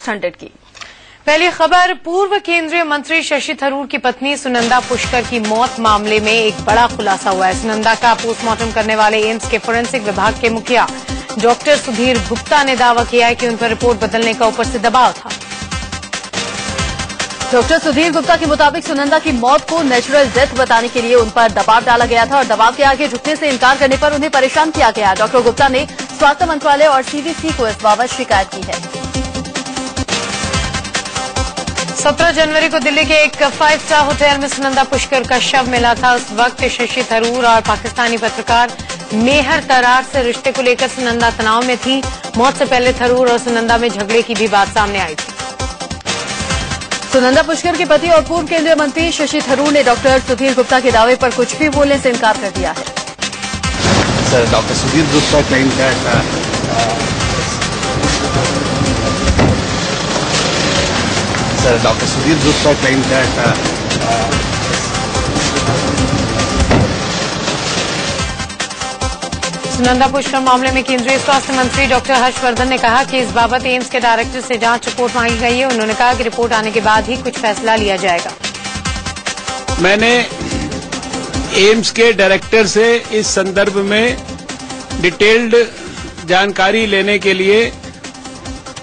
100 की पहली खबर, पूर्व केंद्रीय मंत्री शशि थरूर की पत्नी सुनंदा पुष्कर की मौत मामले में एक बड़ा खुलासा हुआ है। सुनंदा का पोस्टमार्टम करने वाले एम्स के फोरेंसिक विभाग के मुखिया डॉक्टर सुधीर गुप्ता ने दावा किया है कि उन पर रिपोर्ट बदलने का ऊपर से दबाव था। डॉक्टर सुधीर गुप्ता के मुताबिक सुनंदा की मौत को नेचुरल डेथ बताने के लिए उन पर दबाव डाला गया था और दबाव के आगे झुकने से इनकार करने पर उन्हें परेशान किया गया। डॉक्टर गुप्ता ने स्वास्थ्य मंत्रालय और सीवीसी को इस बाबत शिकायत की है। 17 जनवरी को दिल्ली के एक 5 स्टार होटल में सुनंदा पुष्कर का शव मिला था। उस वक्त शशि थरूर और पाकिस्तानी पत्रकार मेहर तरार से रिश्ते को लेकर सुनंदा तनाव में थी। मौत से पहले थरूर और सुनंदा में झगड़े की भी बात सामने आई थी। सुनंदा पुष्कर के पति और पूर्व केंद्रीय मंत्री शशि थरूर ने डॉक्टर सुधीर गुप्ता के दावे पर कुछ भी बोलने से इनकार कर दिया है। Sir, doctor Sudhir Gupta claimed that Dr. Sudhir Gupta claimed that Sunanda Pushkar मामले में केंद्रीय स्वास्थ्य मंत्री डॉक्टर हर्षवर्धन ने कहा कि इस बाबत एम्स के डायरेक्टर से जांच रिपोर्ट मांगी गई है। उन्होंने कहा कि रिपोर्ट आने के बाद ही कुछ फैसला लिया जाएगा। मैंने एम्स के डायरेक्टर से इस संदर्भ में डिटेल्ड जानकारी लेने के लिए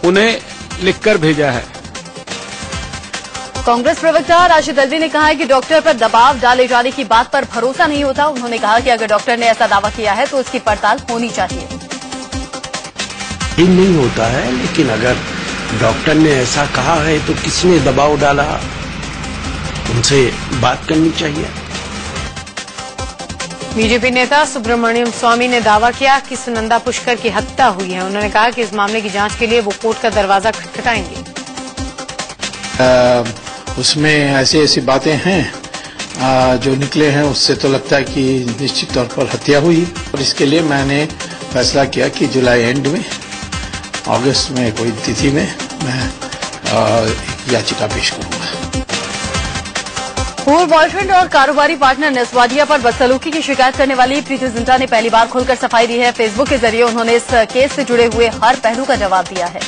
उन्हें लिखकर भेजा है। कांग्रेस प्रवक्ता राशिद अल्वी ने कहा है कि डॉक्टर पर दबाव डाले जाने की बात पर भरोसा नहीं होता। उन्होंने कहा कि अगर डॉक्टर ने ऐसा दावा किया है तो उसकी पड़ताल होनी चाहिए। नहीं होता है, लेकिन अगर डॉक्टर ने ऐसा कहा है तो किसने दबाव डाला, उनसे बात करनी चाहिए। बीजेपी नेता सुब्रमण्यम स्वामी ने दावा किया कि सुनंदा पुष्कर की हत्या हुई है। उन्होंने कहा कि इस मामले की जांच के लिए वो कोर्ट का दरवाजा खटखटाएंगे। उसमें ऐसी बातें हैं जो निकले हैं, उससे तो लगता है कि निश्चित तौर पर हत्या हुई और इसके लिए मैंने फैसला किया कि जुलाई एंड में, अगस्त में कोई तिथि में मैं याचिका पेश करूंगा। पूर्व बॉयफ्रेंड और कारोबारी पार्टनर नेस्वाडिया पर बदसलूकी की शिकायत करने वाली प्रीति जिंटा ने पहली बार खुलकर सफाई दी है। फेसबुक के जरिए उन्होंने इस केस से जुड़े हुए हर पहलू का जवाब दिया है।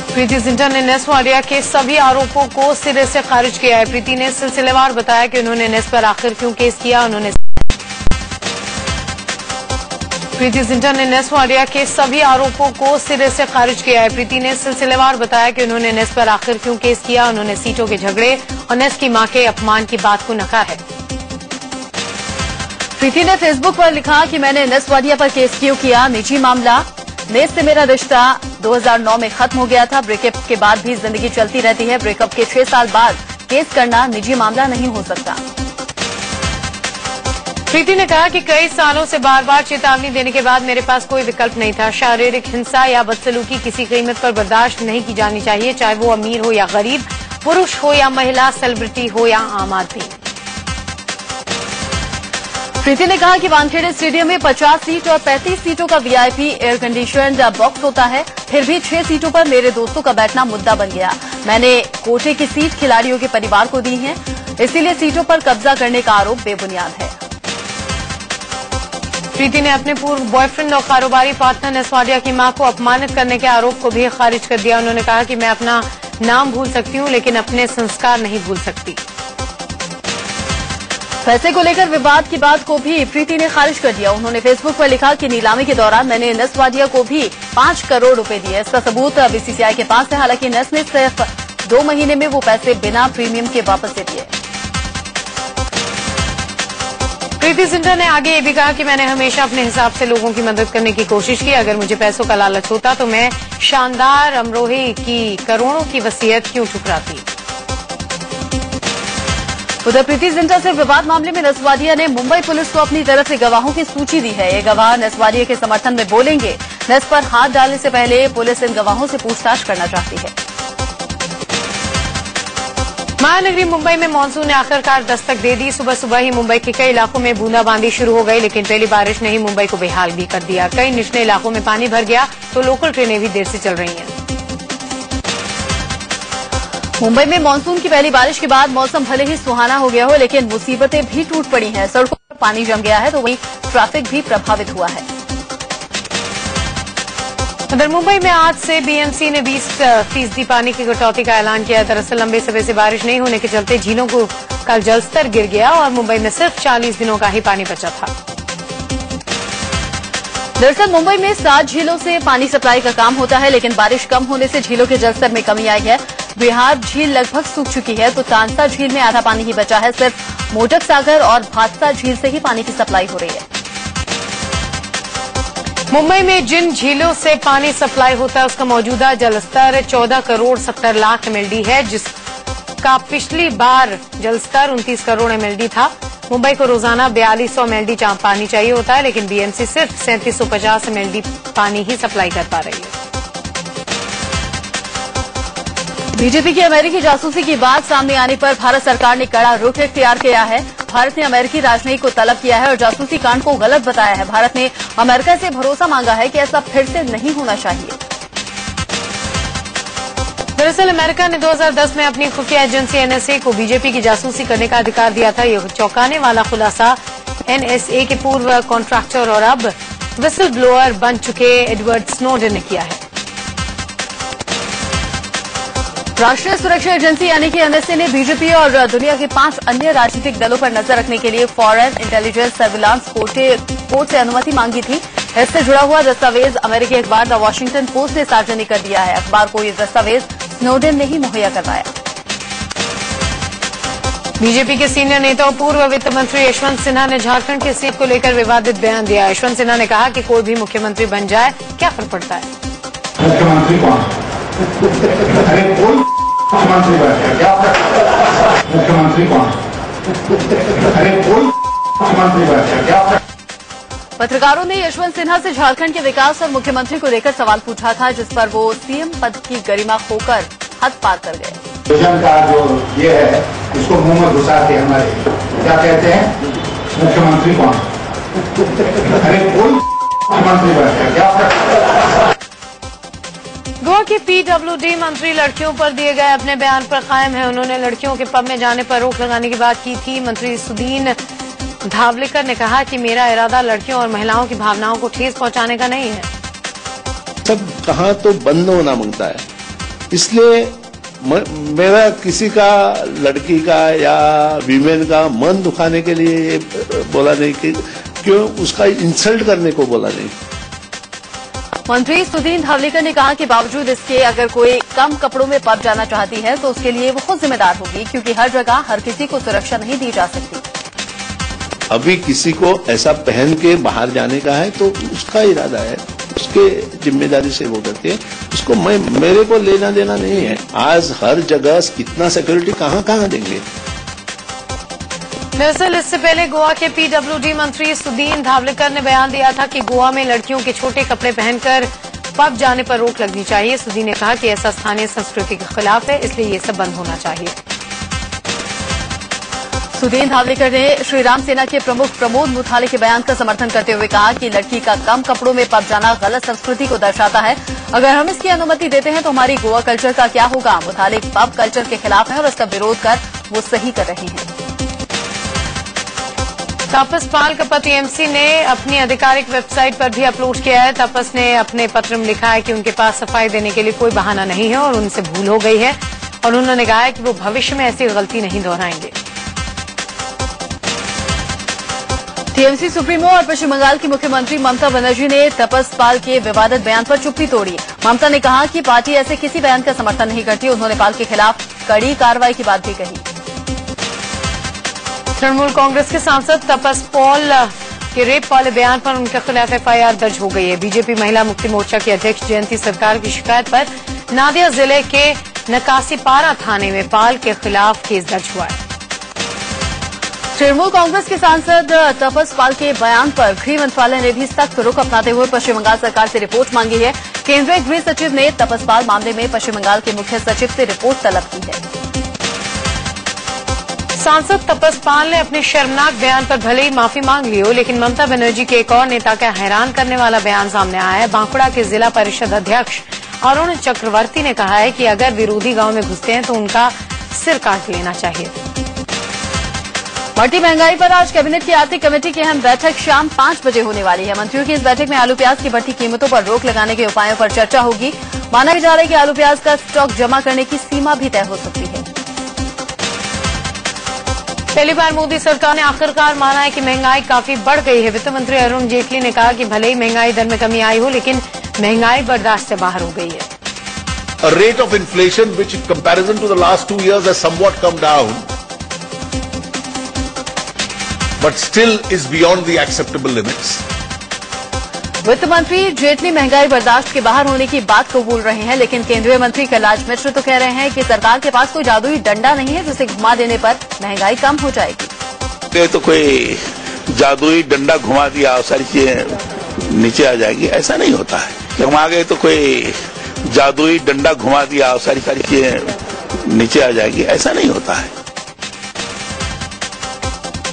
प्रीति जिंटा ने नेस्वाडिया के सभी आरोपों को सिरे से खारिज किया है। प्रीति ने सिलसिलेवार बताया कि उन्होंने नेस पर आखिर क्यों केस किया। प्रीति जिंटा ने नेस्वाडिया के सभी आरोपों को सिरे से खारिज किया है। प्रीति ने सिलसिलेवार बताया कि उन्होंने नेस पर आखिर क्यों केस किया। उन्होंने सीटों के झगड़े और नेस की मां के अपमान की बात को नका है। प्रीति ने फेसबुक पर लिखा कि मैंने नेस्वाडिया पर केस क्यों किया, निजी मामला। नेस से मेरा रिश्ता 2009 में खत्म हो गया था। ब्रेकअप के बाद भी जिंदगी चलती रहती है। ब्रेकअप के 6 साल बाद केस करना निजी मामला नहीं हो सकता। प्रीति ने कहा कि कई सालों से बार बार चेतावनी देने के बाद मेरे पास कोई विकल्प नहीं था। शारीरिक हिंसा या बदसलूकी किसी कीमत पर बर्दाश्त नहीं की जानी चाहिए, चाहे वो अमीर हो या गरीब, पुरुष हो या महिला, सेलिब्रिटी हो या आम आदमी। प्रीति ने कहा कि वानखेड़े स्टेडियम में 50 सीट और 35 सीटों का वीआईपी एयर कंडीशनड बॉक्स होता है, फिर भी 6 सीटों पर मेरे दोस्तों का बैठना मुद्दा बन गया। मैंने कोटे की सीट खिलाड़ियों के परिवार को दी है, इसीलिए सीटों पर कब्जा करने का आरोप बेबुनियाद है। प्रीति ने अपने पूर्व बॉयफ्रेंड और कारोबारी पार्टनर नेस्वाडिया की मां को अपमानित करने के आरोप को भी खारिज कर दिया। उन्होंने कहा कि मैं अपना नाम भूल सकती हूं, लेकिन अपने संस्कार नहीं भूल सकती। पैसे को लेकर विवाद की बात को भी प्रीति ने खारिज कर दिया। उन्होंने फेसबुक पर लिखा कि नीलामी के दौरान मैंने नेस्वाडिया को भी 5 करोड़ रुपए दिए। इसका सबूत बीसीसीआई के पास है। हालांकि नेस ने सिर्फ 2 महीने में वो पैसे बिना प्रीमियम के वापस दे दिए। प्रीति जिंटा ने आगे ये भी कहा कि मैंने हमेशा अपने हिसाब से लोगों की मदद करने की कोशिश की। अगर मुझे पैसों का लालच होता तो मैं शानदार अमरोही की करोड़ों की वसीयत क्यों ठुकराती। उधर प्रीति जिंटा से विवाद मामले में नेस्वाडिया ने मुंबई पुलिस को अपनी तरफ से गवाहों की सूची दी है। ये गवाह नेस्वाडिया के समर्थन में बोलेंगे। नेस पर हाथ डालने से पहले पुलिस इन गवाहों से पूछताछ करना चाहती है। महानगरी मुंबई में मानसून ने आखिरकार दस्तक दे दी। सुबह सुबह ही मुंबई के कई इलाकों में बूंदाबांदी शुरू हो गई, लेकिन पहली बारिश ने ही मुंबई को बेहाल भी कर दिया। कई निचले इलाकों में पानी भर गया तो लोकल ट्रेनें भी देर से चल रही हैं। मुंबई में मानसून की पहली बारिश के बाद मौसम भले ही सुहाना हो गया हो, लेकिन मुसीबतें भी टूट पड़ी हैं। सड़कों पर पानी जम गया है तो वहीं ट्रैफिक भी प्रभावित हुआ है। उधर मुंबई में आज से बीएमसी ने 20% पानी की कटौती का ऐलान किया। दरअसल लंबे समय से बारिश नहीं होने के चलते झीलों को कल जलस्तर गिर गया और मुंबई में सिर्फ 40 दिनों का ही पानी बचा था। दरअसल मुंबई में 7 झीलों से पानी सप्लाई का काम होता है, लेकिन बारिश कम होने से झीलों के जलस्तर में कमी आई है। बिहार झील लगभग सूख चुकी है तो तानसा झील में आधा पानी ही बचा है। सिर्फ मोटक सागर और भादसा झील से ही पानी की सप्लाई हो रही है। मुंबई में जिन झीलों से पानी सप्लाई होता है उसका मौजूदा जलस्तर 14 करोड़ 70 लाख MLD है, जिसका पिछली बार जलस्तर 29 करोड़ MLD था। मुंबई को रोजाना 4200 MLD पानी चाहिए होता है, लेकिन बीएमसी सिर्फ 3750 MLD पानी ही सप्लाई कर पा रही है। बीजेपी की अमेरिकी जासूसी की बात सामने आने पर भारत सरकार ने कड़ा रुख इख्तियार किया है। भारत ने अमेरिकी राजनयिक को तलब किया है और जासूसी कांड को गलत बताया है। भारत ने अमेरिका से भरोसा मांगा है कि ऐसा फिर से नहीं होना चाहिए। दरअसल अमेरिका ने 2010 में अपनी खुफिया एजेंसी NSA को बीजेपी की जासूसी करने का अधिकार दिया था। यह चौंकाने वाला खुलासा NSA के पूर्व कॉन्ट्रैक्टर और अब विसल ब्लोअर बन चुके एडवर्ड स्नोडेन ने किया है। राष्ट्रीय सुरक्षा एजेंसी यानी कि NSA ने बीजेपी और दुनिया के 5 अन्य राजनीतिक दलों पर नजर रखने के लिए फॉरेन इंटेलिजेंस सर्विलांस कोर्ट से अनुमति मांगी थी। इससे जुड़ा हुआ दस्तावेज अमेरिकी अखबार द वॉशिंगटन पोस्ट ने सार्वजनिक कर दिया है। अखबार को यह दस्तावेज स्नोडेन ने ही मुहैया करवाया। बीजेपी के सीनियर नेता और पूर्व वित्त मंत्री यशवंत सिन्हा ने झारखंड की सीट को लेकर विवादित बयान दिया। यशवंत सिन्हा ने कहा कि कोई भी मुख्यमंत्री बन जाए, क्या फर्क पड़ता है। मुख्यमंत्री कौन? अरे कोई मुख्यमंत्री बन जाए, क्या मुख्यमंत्री कौन? अरे कोई मुख्यमंत्री बन जाए, क्या। पत्रकारों ने यशवंत सिन्हा से झारखंड के विकास और मुख्यमंत्री को लेकर सवाल पूछा था, जिस पर वो सीएम पद की गरिमा खोकर हद पार कर गए। विजन का जो ये है, इसको मुंह में घुसाते हमारे, क्या कहते हैं, मुख्यमंत्री कौन? अरे कोई मुख्यमंत्री बन जाए, क्या। गोवा के PWD मंत्री लड़कियों पर दिए गए अपने बयान पर कायम है। उन्होंने लड़कियों के पब में जाने पर रोक लगाने की बात की थी। मंत्री सुदीन धावलेकर ने कहा कि मेरा इरादा लड़कियों और महिलाओं की भावनाओं को ठेस पहुंचाने का नहीं है। सब कहाँ तो बंद होना मांगता है, इसलिए मेरा किसी का लड़की का या वीमेन का मन दुखाने के लिए ये बोला नहीं कि क्यों उसका इंसल्ट करने को बोला नहीं। मंत्री सुदीन धावलेकर ने कहा कि बावजूद इसके अगर कोई कम कपड़ों में पब जाना चाहती है तो उसके लिए वो खुद जिम्मेदार होगी, क्योंकि हर जगह हर किसी को सुरक्षा नहीं दी जा सकती। अभी किसी को ऐसा पहन के बाहर जाने का है तो उसका इरादा है, उसके जिम्मेदारी से वो करते हैं, उसको मेरे को लेना देना नहीं है। आज हर जगह इतना सिक्योरिटी कहाँ देंगे। दरअसल इससे पहले गोवा के PWD मंत्री सुदीन धावलेकर ने बयान दिया था कि गोवा में लड़कियों के छोटे कपड़े पहनकर पब जाने पर रोक लगनी चाहिए। सुदीन ने कहा कि ऐसा स्थानीय संस्कृति के खिलाफ है, इसलिए ये सब बंद होना चाहिए। सुदीन धावलेकर ने श्रीराम सेना के प्रमुख प्रमोद मुथाले के बयान का समर्थन करते हुए कहा कि लड़की का कम कपड़ों में पब जाना गलत संस्कृति को दर्शाता है। अगर हम इसकी अनुमति देते हैं तो हमारी गोवा कल्चर का क्या होगा। मुथाले पब कल्चर के खिलाफ है और इसका विरोध कर वो सही कर रहे हैं। तापस पाल का पति MC ने अपनी आधिकारिक वेबसाइट पर भी अपलोड किया है। तापस ने अपने पत्र में लिखा है कि उनके पास सफाई देने के लिए कोई बहाना नहीं है और उनसे भूल हो गई है, और उन्होंने कहा है कि वो भविष्य में ऐसी गलती नहीं दोहराएंगे। TMC सुप्रीमो और पश्चिम बंगाल की मुख्यमंत्री ममता बनर्जी ने तापस पाल के विवादित बयान पर चुप्पी तोड़ी। ममता ने कहा कि पार्टी ऐसे किसी बयान का समर्थन नहीं करती। उन्होंने पाल के खिलाफ कड़ी कार्रवाई की बात भी कही। तृणमूल कांग्रेस के सांसद तापस पाल के रेप वाले बयान पर उनके खिलाफ FIR दर्ज हो गई है। बीजेपी महिला मुक्ति मोर्चा की अध्यक्ष जयंती सरकार की शिकायत पर नादिया जिले के नकासीपारा थाने में पाल के खिलाफ केस दर्ज हुआ है। तृणमूल कांग्रेस के सांसद तापस पाल के बयान पर गृह मंत्रालय ने भी सख्त रुख अपनाते हुए पश्चिम बंगाल सरकार से रिपोर्ट मांगी है। केंद्रीय गृह सचिव ने तापस पाल मामले में पश्चिम बंगाल के मुख्य सचिव से रिपोर्ट तलब की है। सांसद तापस पाल ने अपने शर्मनाक बयान पर भले ही माफी मांग ली हो, लेकिन ममता बनर्जी के एक और नेता का हैरान करने वाला बयान सामने आया है। बांकुड़ा के जिला परिषद अध्यक्ष अरुण चक्रवर्ती ने कहा है कि अगर विरोधी गांव में घुसते हैं तो उनका सिर काट लेना चाहिए। बढ़ती महंगाई पर आज कैबिनेट की आर्थिक कमेटी की अहम बैठक शाम 5 बजे होने वाली है। मंत्रियों की इस बैठक में आलू प्याज की बढ़ती कीमतों पर रोक लगाने के उपायों पर चर्चा होगी। माना जा रहा है कि आलू प्याज का स्टॉक जमा करने की सीमा भी तय हो सकती है। पहली बार मोदी सरकार ने आखिरकार माना है कि महंगाई काफी बढ़ गई है। वित्त मंत्री अरुण जेटली ने कहा कि भले ही महंगाई दर में कमी आई हो, लेकिन महंगाई बर्दाश्त से बाहर हो गई है। A rate of inflation which in comparison to the last 2 years has somewhat come down, but still is beyond the acceptable limits. वित्त मंत्री जेटली महंगाई बर्दाश्त के बाहर होने की बात को बोल रहे हैं, लेकिन केंद्रीय मंत्री कैलाश मिश्र तो कह रहे हैं कि सरकार के पास कोई जादुई डंडा नहीं है जिसे घुमा देने पर महंगाई कम हो जाएगी। ये तो कोई जादुई डंडा घुमा दिया और सारी चीजें नीचे आ जाएगी, ऐसा नहीं होता है। घुमा गए तो कोई जादुई डंडा घुमा दिया और सारी चीजें नीचे आ जाएगी, ऐसा नहीं होता है।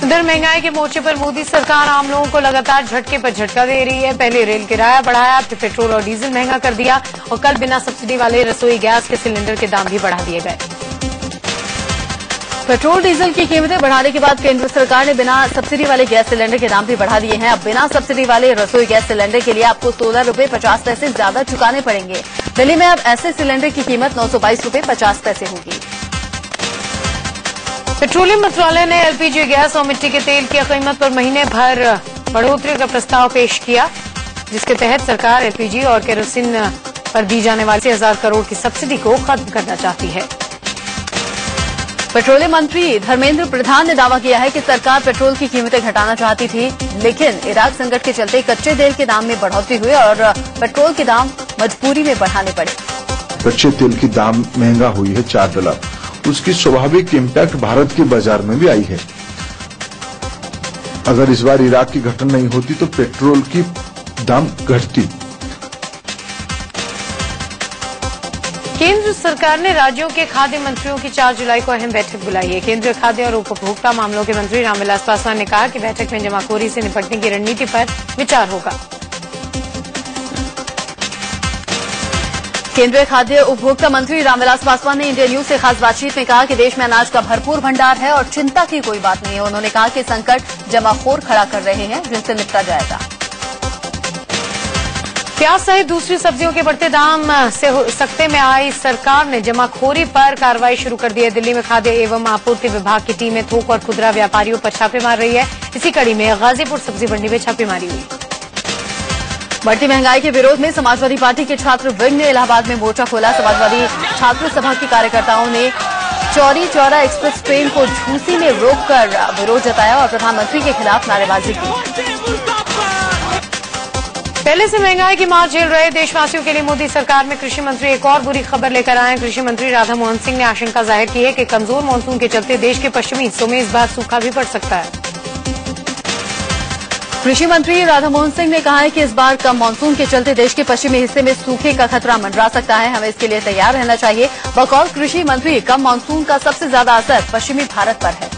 उधर महंगाई के मोर्चे पर मोदी सरकार आम लोगों को लगातार झटके पर झटका दे रही है। पहले रेल किराया बढ़ाया, फिर पेट्रोल और डीजल महंगा कर दिया और कल बिना सब्सिडी वाले रसोई गैस के सिलेंडर के दाम भी बढ़ा दिए गए। पेट्रोल डीजल की कीमतें बढ़ाने के बाद केंद्र सरकार ने बिना सब्सिडी वाले गैस सिलेंडर के दाम भी बढ़ा दिए हैं। अब बिना सब्सिडी वाले रसोई गैस सिलेंडर के लिए आपको 16 रुपये 50 पैसे ज्यादा चुकाने पड़ेंगे। दिल्ली में अब ऐसे सिलेंडर की कीमत 922 रुपये 50 पैसे होगी। पेट्रोलियम मंत्रालय ने एलपीजी गैस और मिट्टी के तेल की कीमत पर महीने भर बढ़ोतरी का प्रस्ताव पेश किया, जिसके तहत सरकार एलपीजी और केरोसिन पर दी जाने वाली 80,000 करोड़ की सब्सिडी को खत्म करना चाहती है। पेट्रोलियम मंत्री धर्मेंद्र प्रधान ने दावा किया है कि सरकार पेट्रोल की कीमतें घटाना चाहती थी, लेकिन इराक संकट के चलते कच्चे तेल के दाम में बढ़ोतरी हुई और पेट्रोल के दाम मजबूरी में बढ़ाने पड़े। कच्चे तेल की दाम महंगा हुई है $4, उसकी स्वाभाविक इम्पैक्ट भारत के बाजार में भी आई है। अगर इस बार इराक की घटना नहीं होती तो पेट्रोल की दाम घटती। केंद्र सरकार ने राज्यों के खाद्य मंत्रियों की 4 जुलाई को अहम बैठक बुलाई है। केंद्रीय खाद्य और उपभोक्ता मामलों के मंत्री रामविलास पासवान ने कहा कि बैठक में जमाखोरी से निपटने की रणनीति पर विचार होगा। केंद्रीय खाद्य उपभोक्ता मंत्री रामविलास पासवान ने इंडिया न्यूज से खास बातचीत में कहा कि देश में अनाज का भरपूर भंडार है और चिंता की कोई बात नहीं है। उन्होंने कहा कि संकट जमाखोर खड़ा कर रहे हैं, जिनसे निपटा जाएगा। प्याज सहित दूसरी सब्जियों के बढ़ते दाम से सख्ते में आई सरकार ने जमाखोरी पर कार्रवाई शुरू कर दी है। दिल्ली में खाद्य एवं आपूर्ति विभाग की टीमें थोक और खुदरा व्यापारियों पर छापे मार रही है। इसी कड़ी में गाजीपुर सब्जी मंडी में छापेमारी हुई। बढ़ती महंगाई के विरोध में समाजवादी पार्टी के छात्र विंग ने इलाहाबाद में मोर्चा खोला। समाजवादी छात्र सभा के कार्यकर्ताओं ने चौरी चौरा एक्सप्रेस ट्रेन को झूसी में रोककर विरोध जताया और प्रधानमंत्री के खिलाफ नारेबाजी की। पहले से महंगाई की मार झेल रहे देशवासियों के लिए मोदी सरकार में कृषि मंत्री एक और बुरी खबर लेकर आए। कृषि मंत्री राधा मोहन सिंह ने आशंका जाहिर की है कि कमजोर मानसून के चलते देश के पश्चिमी हिस्सों में इस बार सूखा भी पड़ सकता है। कृषि मंत्री राधा मोहन सिंह ने कहा है कि इस बार कम मानसून के चलते देश के पश्चिमी हिस्से में सूखे का खतरा मंडरा सकता है। हमें इसके लिए तैयार रहना चाहिए। बकौल कृषि मंत्री, कम मानसून का सबसे ज्यादा असर पश्चिमी भारत पर है।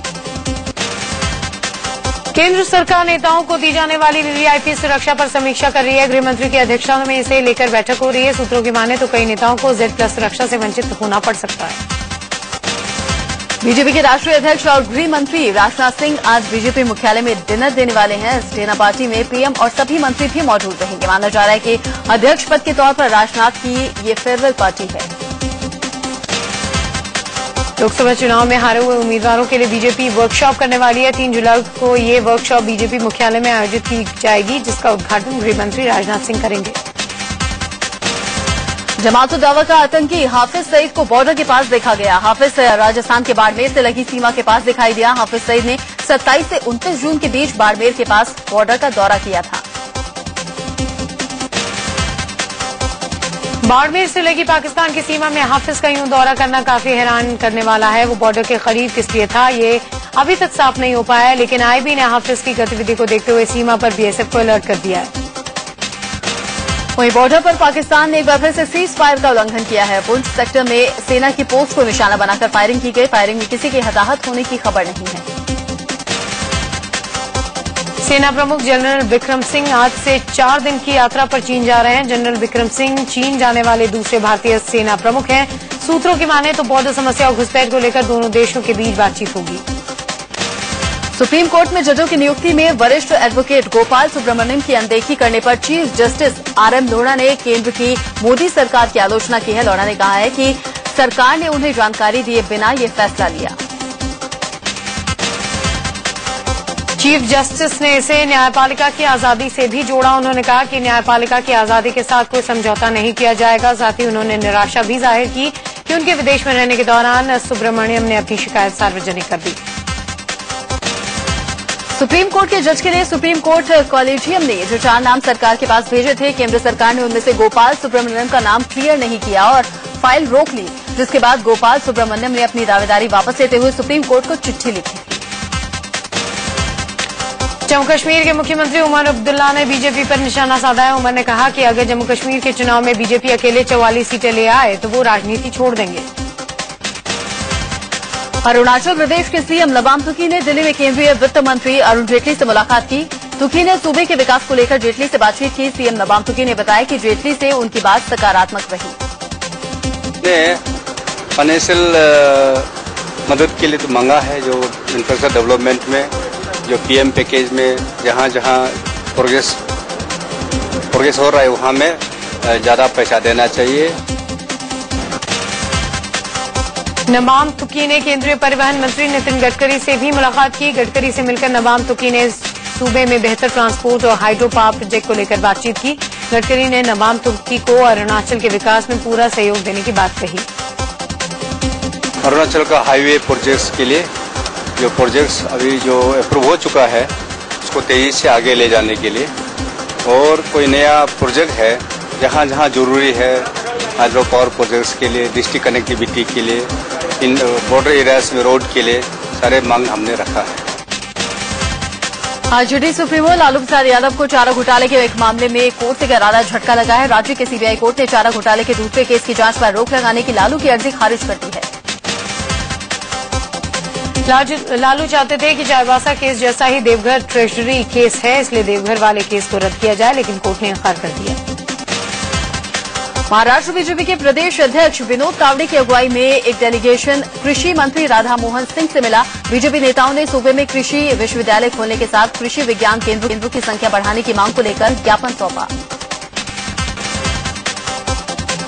केंद्र सरकार नेताओं को दी जाने वाली वीवीआईपी सुरक्षा पर समीक्षा कर रही है। गृह मंत्री की अध्यक्षता में इसे लेकर बैठक हो रही है। सूत्रों की माने तो कई नेताओं को Z+ सुरक्षा से वंचित होना पड़ सकता है। बीजेपी के राष्ट्रीय अध्यक्ष और गृह मंत्री राजनाथ सिंह आज बीजेपी मुख्यालय में डिनर देने वाले हैं। इस डिनर पार्टी में पीएम और सभी मंत्री भी मौजूद रहेंगे। माना जा रहा है कि अध्यक्ष पद के तौर पर राजनाथ की ये फेयरवेल पार्टी है। लोकसभा चुनाव में हारे हुए उम्मीदवारों के लिए बीजेपी वर्कशॉप करने वाली है। 3 जुलाई को ये वर्कशॉप बीजेपी मुख्यालय में आयोजित की जाएगी, जिसका उद्घाटन गृह मंत्री राजनाथ सिंह करेंगे। जमात-उद-दावा का आतंकी हाफिज सईद को बॉर्डर के पास देखा गया। हाफिज राजस्थान के बाड़मेर से लगी सीमा के पास दिखाई दिया। हाफिज सईद ने 27 से 29 जून के बीच बाड़मेर के पास बॉर्डर का दौरा किया था। बाड़मेर से लगी पाकिस्तान की सीमा में हाफिज का यूं दौरा करना काफी हैरान करने वाला है। वो बॉर्डर के करीब किस लिए था, ये अभी तक साफ नहीं हो पाया है, लेकिन आईबी ने हाफिज की गतिविधि को देखते हुए सीमा पर बीएसएफ को अलर्ट कर दिया है। वहीं बॉर्डर पर पाकिस्तान ने एक बार फिर से सीज फायर का उल्लंघन किया है। पुंछ सेक्टर में सेना की पोस्ट को निशाना बनाकर फायरिंग की गई। फायरिंग में किसी के हताहत होने की खबर नहीं है। सेना प्रमुख जनरल विक्रम सिंह आज से 4 दिन की यात्रा पर चीन जा रहे हैं। जनरल विक्रम सिंह चीन जाने वाले दूसरे भारतीय सेना प्रमुख हैं। सूत्रों की माने तो बॉर्डर समस्या और घुसपैठ को लेकर दोनों देशों के बीच बातचीत होगी। सुप्रीम कोर्ट में जजों की नियुक्ति में वरिष्ठ एडवोकेट गोपाल सुब्रमण्यम की अनदेखी करने पर चीफ जस्टिस RM लोढ़ा ने केंद्र की मोदी सरकार की आलोचना की है। लोढ़ा ने कहा है कि सरकार ने उन्हें जानकारी दिए बिना ये फैसला लिया। चीफ जस्टिस ने इसे न्यायपालिका की आजादी से भी जोड़ा। उन्होंने कहा कि न्यायपालिका की आजादी के साथ कोई समझौता नहीं किया जाएगा। साथ ही उन्होंने निराशा भी जाहिर की कि उनके विदेश में रहने के दौरान सुब्रमण्यम ने अपनी शिकायत सार्वजनिक कर दी। सुप्रीम कोर्ट के जज के लिए सुप्रीम कोर्ट कॉलेजियम ने जो 4 नाम सरकार के पास भेजे थे, केंद्र सरकार ने उनमें से गोपाल सुब्रमण्यम का नाम क्लियर नहीं किया और फाइल रोक ली, जिसके बाद गोपाल सुब्रमण्यम ने अपनी दावेदारी वापस लेते हुए सुप्रीम कोर्ट को चिट्ठी लिखी। जम्मू कश्मीर के मुख्यमंत्री उमर अब्दुल्ला ने बीजेपी पर निशाना साधा है। उमर ने कहा कि अगर जम्मू कश्मीर के चुनाव में बीजेपी अकेले 44 सीटें ले आए तो वो राजनीति छोड़ देंगे। अरुणाचल प्रदेश के सीएम नबाम तुकी ने दिल्ली में केंद्रीय वित्त मंत्री अरुण जेटली से मुलाकात की। तुकी ने सूबे के विकास को लेकर जेटली से बातचीत की। सीएम नबाम तुकी ने बताया कि जेटली से उनकी बात सकारात्मक रही। फाइनेंशियल मदद के लिए तो मांगा है, जो इंफ्रास्ट्रक्चर डेवलपमेंट में, जो पीएम पैकेज में जहां जहां प्रोग्रेस हो रहा है वहां में ज्यादा पैसा देना चाहिए। नबाम तुकी ने केंद्रीय परिवहन मंत्री नितिन गडकरी से भी मुलाकात की। गडकरी से मिलकर नबाम तुकी ने सूबे में बेहतर ट्रांसपोर्ट और हाइड्रो पावर प्रोजेक्ट को लेकर बातचीत की। गडकरी ने नबाम तुकी को अरुणाचल के विकास में पूरा सहयोग देने की बात कही। अरुणाचल का हाईवे प्रोजेक्ट्स के लिए जो प्रोजेक्ट्स अभी जो अप्रूव हो चुका है उसको तेजी से आगे ले जाने के लिए, और कोई नया प्रोजेक्ट है जहां जहां जरूरी है हाइड्रो पावर प्रोजेक्ट्स के लिए, डिस्ट्रिक्ट कनेक्टिविटी के लिए, इन बॉर्डर एरियाज में रोड के लिए सारे मांग हमने रखा है। आरजेडी सुप्रीमो लालू प्रसाद यादव को चारा घोटाले के एक मामले में कोर्ट से करारा झटका लगा है। राज्य के सीबीआई कोर्ट ने चारा घोटाले के दूसरे केस की जांच पर रोक लगाने की लालू की अर्जी खारिज कर दी है। लालू चाहते थे कि चाईबासा केस जैसा ही देवघर ट्रेजरी केस है, इसलिए देवघर वाले केस को रद्द किया जाए, लेकिन कोर्ट ने इनकार कर दिया। महाराष्ट्र बीजेपी के प्रदेश अध्यक्ष विनोद तावड़े की अगुवाई में एक डेलीगेशन कृषि मंत्री राधा मोहन सिंह से मिला। बीजेपी नेताओं ने सूबे में कृषि विश्वविद्यालय खोलने के साथ कृषि विज्ञान केंद्रों की संख्या बढ़ाने की मांग को लेकर ज्ञापन सौंपा।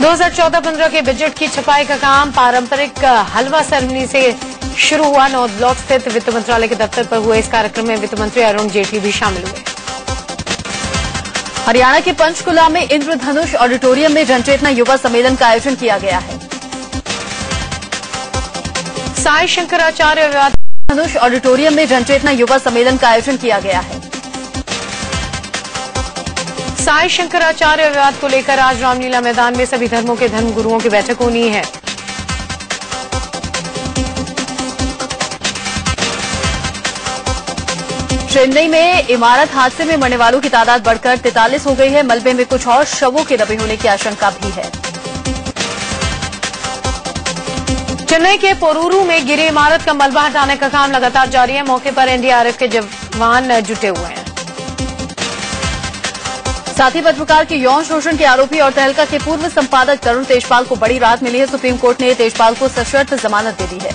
2014-15 के बजट की छपाई का काम पारंपरिक हलवा सेरेमनी से शुरू हुआ। 9 ब्लॉक स्थित वित्त मंत्रालय के दफ्तर पर हुए इस कार्यक्रम में वित्त मंत्री अरुण जेटली भी शामिल हुए। हरियाणा के पंचकुला में इंद्रधनुष ऑडिटोरियम में जनचेतना युवा सम्मेलन का आयोजन किया गया है। साई शंकराचार्य धनुष ऑडिटोरियम में जनचेतना युवा सम्मेलन का आयोजन किया गया है। साई शंकराचार्य विवाद को लेकर आज रामलीला मैदान में सभी धर्मों के धर्म गुरुओं की बैठक होनी है। चेन्नई में इमारत हादसे में मरने वालों की तादाद बढ़कर 43 हो गई है। मलबे में कुछ और शवों के दबे होने की आशंका भी है। चेन्नई के पोरूरू में गिरी इमारत का मलबा हटाने का काम लगातार जारी है। मौके पर एनडीआरएफ के जवान जुटे हुए हैं। साथ ही पत्रकार के यौन शोषण के आरोपी और तहलका के पूर्व संपादक तरुण तेजपाल को बड़ी राहत मिली है। सुप्रीम कोर्ट ने तेजपाल को सशर्त जमानत दे दी है।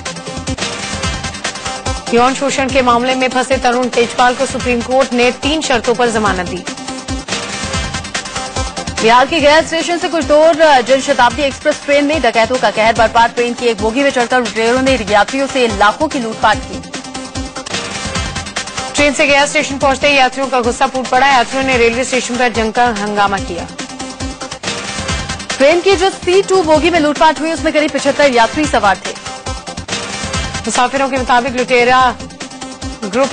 यौन शोषण के मामले में फंसे तरुण तेजपाल को सुप्रीम कोर्ट ने 3 शर्तों पर जमानत दी। बिहार के गया स्टेशन से कुछ दूर जनशताब्दी एक्सप्रेस ट्रेन में डकैतों का कहर बरपा। ट्रेन की एक बोगी में चढ़कर लुटेरों ने यात्रियों से लाखों की लूटपाट की। ट्रेन से गया स्टेशन पहुंचते ही यात्रियों का गुस्सा फूट पड़ा। यात्रियों ने रेलवे स्टेशन पर जमकर हंगामा किया। ट्रेन की जो C2 बोगी में लूटपाट हुई उसमें करीब 75 यात्री सवार थे। मुसाफिरों के मुताबिक लुटेरा ग्रुप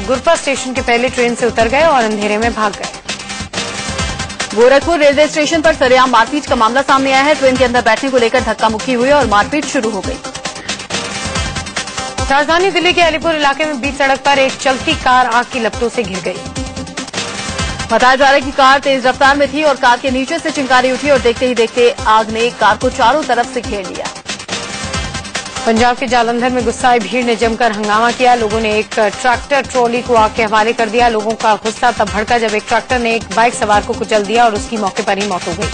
गुरपा स्टेशन के पहले ट्रेन से उतर गए और अंधेरे में भाग गए। गोरखपुर रेलवे स्टेशन पर सरेआम मारपीट का मामला सामने आया है। ट्रेन के अंदर बैठने को लेकर धक्का मुक्की हुई और मारपीट शुरू हो गई। राजधानी दिल्ली के अलीपुर इलाके में बीच सड़क पर एक चलती कार आग की लपटों से घिर गई। बताया जा रहा है कि कार तेज रफ्तार में थी और कार के नीचे से चिंगारी उठी और देखते ही देखते आग ने कार को चारों तरफ से घेर लिया। पंजाब के जालंधर में गुस्साई भीड़ ने जमकर हंगामा किया। लोगों ने एक ट्रैक्टर ट्रॉली को आग के हवाले कर दिया। लोगों का गुस्सा तब भड़का जब एक ट्रैक्टर ने एक बाइक सवार को कुचल दिया और उसकी मौके पर ही मौत हो गई।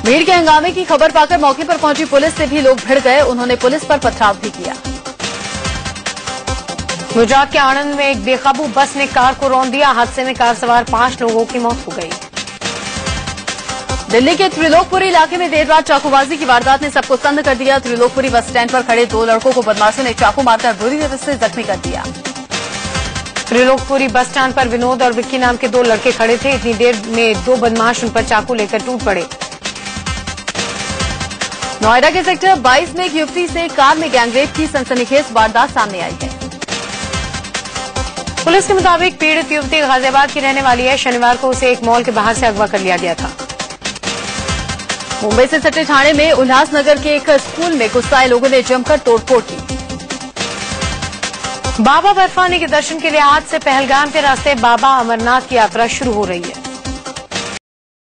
भीड़ के हंगामे की खबर पाकर मौके पर पहुंची पुलिस से भी लोग भिड़ गए। उन्होंने पुलिस पर पथराव भी किया। गुजरात के आणंद में एक बेकाबू बस ने कार को रौंद दिया। हादसे में कार सवार 5 लोगों की मौत हो गई। दिल्ली के त्रिलोकपुरी इलाके में देर रात चाकूबाजी की वारदात ने सबको स्तब्ध कर दिया। त्रिलोकपुरी बस स्टैंड पर खड़े 2 लड़कों को बदमाशों ने चाकू मारकर बुरी तरह से जख्मी कर दिया। त्रिलोकपुरी बस स्टैंड पर विनोद और विक्की नाम के 2 लड़के खड़े थे। इतनी देर में 2 बदमाश उन पर चाकू लेकर टूट पड़े। नोएडा के सेक्टर 22 में एक युवती से कार में गैंगरेप की सनसनीखेज वारदात सामने आई है। पुलिस के मुताबिक पीड़ित युवती गाजियाबाद की रहने वाली है। शनिवार को उसे एक मॉल के बाहर से अगवा कर लिया गया था। मुंबई से सटे थाने में उल्लासनगर के एक स्कूल में गुस्साए लोगों ने जमकर तोड़फोड़ की। बाबा बर्फानी के दर्शन के लिए आज से पहलगाम के रास्ते बाबा अमरनाथ की यात्रा शुरू हो रही है।